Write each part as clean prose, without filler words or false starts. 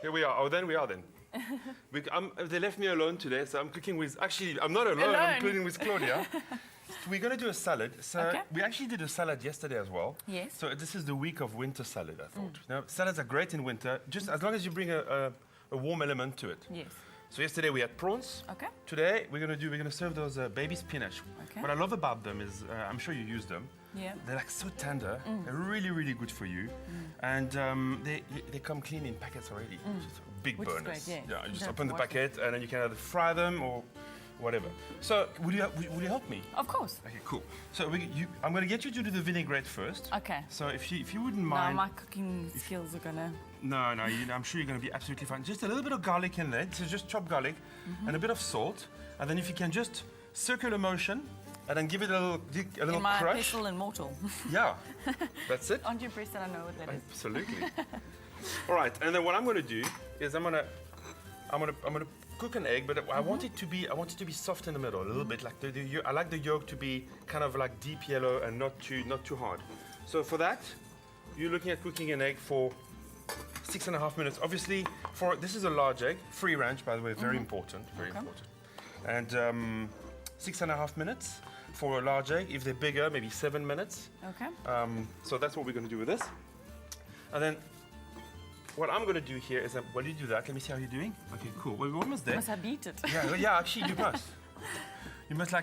Here we are. Oh, then we are then. They left me alone today, so I'm cooking with... Actually, I'm not alone. I'm cooking with Claudia. So we're going to do a salad. So we actually did a salad yesterday as well. Yes. So this is the week of winter salad, I thought. Now, salads are great in winter, just as long as you bring a warm element to it. Yes. So yesterday we had prawns. Okay. Today we're gonna serve those baby spinach. Okay. What I love about them is, I'm sure you use them. Yeah. They're like so tender. They're really, really good for you. And they come clean in packets already. Just a big Which is bonus. great, yeah. You You just don't open the have to wash packet and then you can either fry them or whatever. So will you help me? Of course. Okay, cool. So I'm gonna get you to do the vinaigrette first. Okay. So if you wouldn't Now mind. my cooking skills are gonna... No, I'm sure you're going to be absolutely fine. Just a little bit of garlic in there. So just chopped garlic and a bit of salt. And then if you can just circular motion and then give it a little In my crush. pestle and mortal. Yeah, that's it. Aren't you impressed that I know what that is? Absolutely. All right, and then what I'm going to do is I'm going to cook an egg, but I want it to be soft in the middle, a little bit like I like the yolk to be kind of like deep yellow and not too hard. So for that, you're looking at cooking an egg for 6.5 minutes. Obviously, this is a large egg, free range, by the way, very important, very important. And 6.5 minutes for a large egg. If they're bigger, maybe 7 minutes. Okay. So that's what we're going to do with this. And then what I'm going to do here is, while you do that, let me see how you're doing. Okay, cool. Well, we're almost there. Must I beat it? Yeah, actually, you must. You must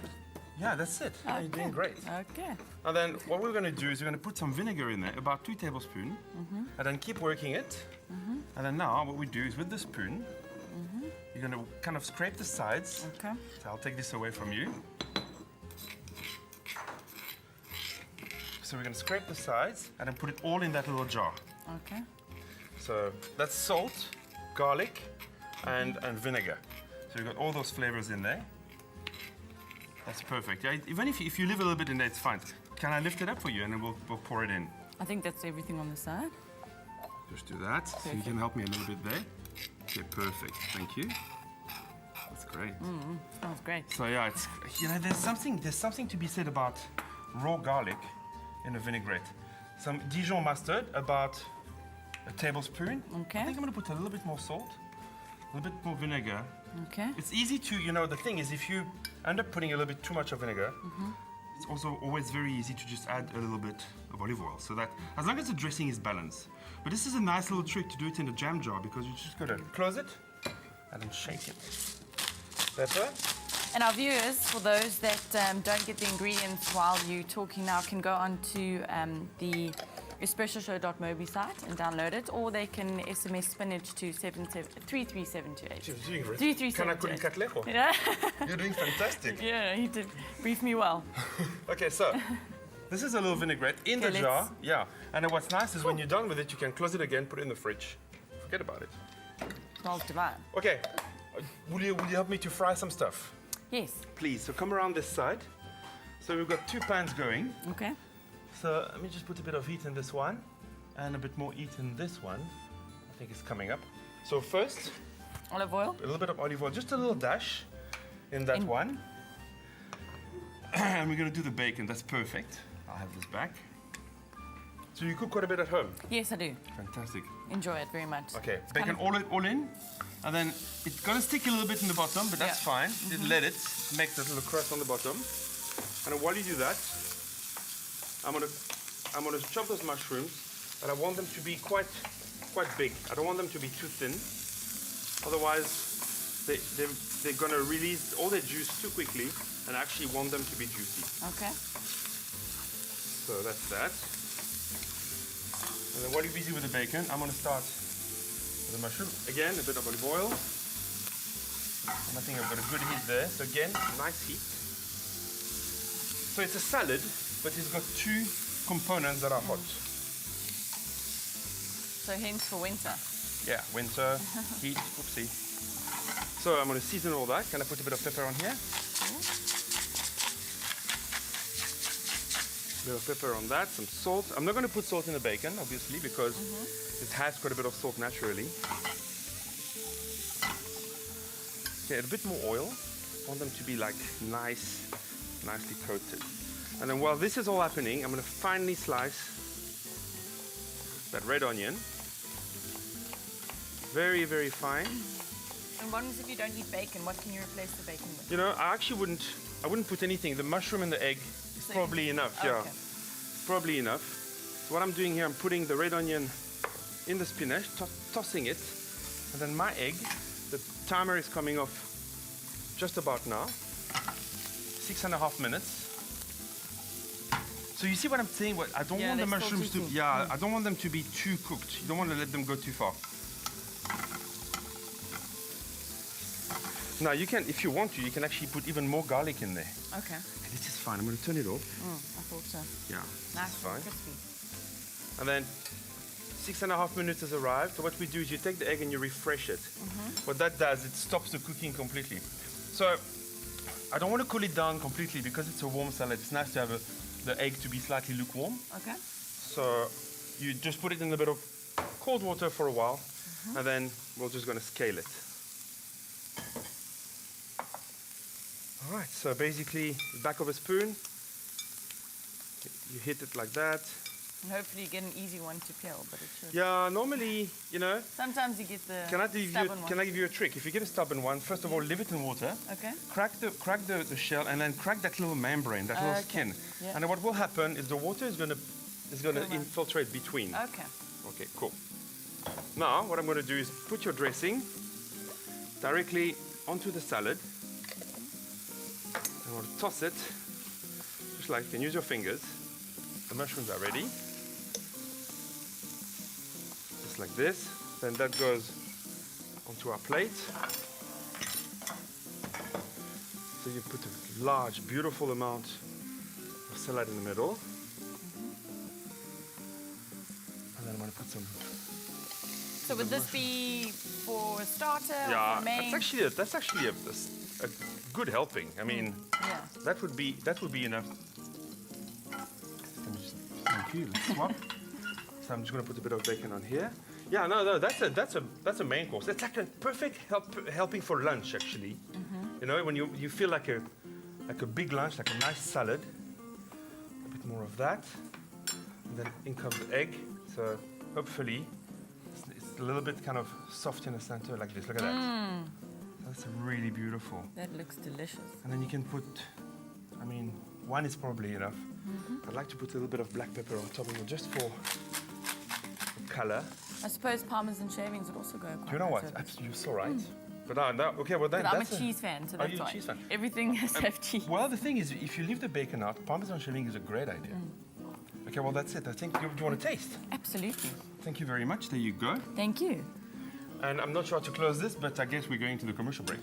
yeah, that's it. Yeah, you're doing great. Okay. And then what we're going to do is we're going to put some vinegar in there, about 2 tablespoons, and then keep working it. And then now what we do is with the spoon, you're going to kind of scrape the sides. Okay. So I'll take this away from you. So we're going to scrape the sides and then put it all in that little jar. Okay. So that's salt, garlic, and vinegar. So you've got all those flavors in there. That's perfect. Yeah, even if you leave a little bit in there, it's fine. Can I lift it up for you and then we'll pour it in? I think that's everything on the side. Just do that. So you can help me a little bit there. Okay, perfect. Thank you. That's great. Smells great. So yeah, it's there's something to be said about raw garlic in a vinaigrette. Some Dijon mustard, about a tablespoon. Okay. I think I'm gonna put a little bit more salt, a little bit more vinegar. Okay. It's easy to, the thing is if you end up putting a little bit too much of vinegar, it's also always very easy to just add a little bit of olive oil, so that as long as the dressing is balanced. But this is a nice little trick to do it in a jam jar, because you just gotta close it and then shake it. Pepper. And our viewers, for those that don't get the ingredients while you're talking now, can go on to the espressoshow.mobi site and download it, or they can SMS spinach to 33728. You're doing great. 33728. Can I call you Catlejo? Yeah. You're doing fantastic. Yeah, he did brief me well. Okay, so this is a little vinaigrette in the jar. Yeah, and then what's nice is when you're done with it, you can close it again, put it in the fridge. Forget about it. Smells divine. Okay, will you help me to fry some stuff? Yes. Please, so come around this side. So we've got 2 pans going. Okay. So let me just put a bit of heat in this one and a bit more heat in this one. I think it's coming up. So first, Olive oil. a little bit of olive oil, just a little dash in that one. And we're gonna do the bacon, that's perfect. I'll have this back. So you cook quite a bit at home? Yes, I do. Fantastic. Enjoy it very much. Okay, It's bacon all in. And then it's gonna stick a little bit in the bottom, but that's fine. Just let it make that little crust on the bottom. And then while you do that, I'm gonna chop those mushrooms, and I want them to be quite big. I don't want them to be too thin. Otherwise, they're gonna release all their juice too quickly, and I actually want them to be juicy. Okay. So that's that. And then while you're busy with the bacon, I'm gonna start with the mushroom. Again, a bit of olive oil. And I think I've got a good heat there. So again, nice heat. So it's a salad, but it's got 2 components that are hot. So hence for winter. Yeah, winter, heat, oopsie. So I'm gonna season all that. Can I put a bit of pepper on here? A bit of pepper on that, some salt. I'm not gonna put salt in the bacon, obviously, because it has quite a bit of salt naturally. Okay, a bit more oil. I want them to be like nicely coated. And then while this is all happening, I'm gonna finely slice that red onion. Very, very fine. And what if you don't eat bacon? What can you replace the bacon with? You know, I wouldn't put anything. The mushroom and the egg is So probably enough, yeah. Okay. Probably enough. So what I'm doing here, I'm putting the red onion in the spinach, tossing it, and then my egg. The timer is coming off just about now. 6.5 minutes. So you see what I'm saying? I don't want the they're still mushrooms to, juicy. I don't want them to be too cooked. You don't want to let them go too far. Now you can, if you want to, you can actually put even more garlic in there. Okay. This is fine. I'm going to turn it off. I thought so. Yeah, Nice it's fine. and crispy. And then 6.5 minutes has arrived. So what we do is you take the egg and you refresh it. What that does, it stops the cooking completely. So I don't want to cool it down completely because it's a warm salad. It's nice to have the egg to be slightly lukewarm. Okay. So you just put it in a bit of cold water for a while, and then we're just going to scale it. All right, so basically, the back of a spoon, you hit it like that. And hopefully you get an easy one to peel, but it should. Yeah, normally, you know, Sometimes you get the can I stubborn give you a trick? If you get a stubborn one, first of all, leave it in water. Okay. Crack the shell and then crack that little membrane, that little Okay. skin. Yeah. And then what will happen is the water is gonna infiltrate between. Okay. Okay, cool. Now what I'm gonna do is put your dressing directly onto the salad. I'm gonna toss it, just like you can use your fingers. The mushrooms are ready. Just like this. Then that goes onto our plate. So you put a large, beautiful amount of salad in the middle. And then I'm going to put some. So would this be for a starter or Yeah, for main? that's actually a good helping. I mean, Yeah. that would be enough. Thank you. Let's swap. So I'm just going to put a bit of bacon on here. Yeah, no, that's a main course. It's like a perfect helping for lunch, actually. You know, when you feel like a big lunch, like a nice salad. A bit more of that, and then in comes the egg. So hopefully it's a little bit kind of soft in the center, like this. Look at that. That's really beautiful. That looks delicious. And then you can put, I mean, one is probably enough. I'd like to put a little bit of black pepper on top of it just for color. I suppose Parmesan shavings would also go quite Do you know nice what? with it. Absolutely, you're so right. But okay, well then But I'm a that's cheese fan, so Are that's you a why. cheese fan? Everything has to have cheese. Well, the thing is, if you leave the bacon out, Parmesan shaving is a great idea. Okay, well that's it. I think do you want to taste? Absolutely. Thank you very much. There you go. Thank you. And I'm not sure how to close this, but I guess we're going to the commercial break.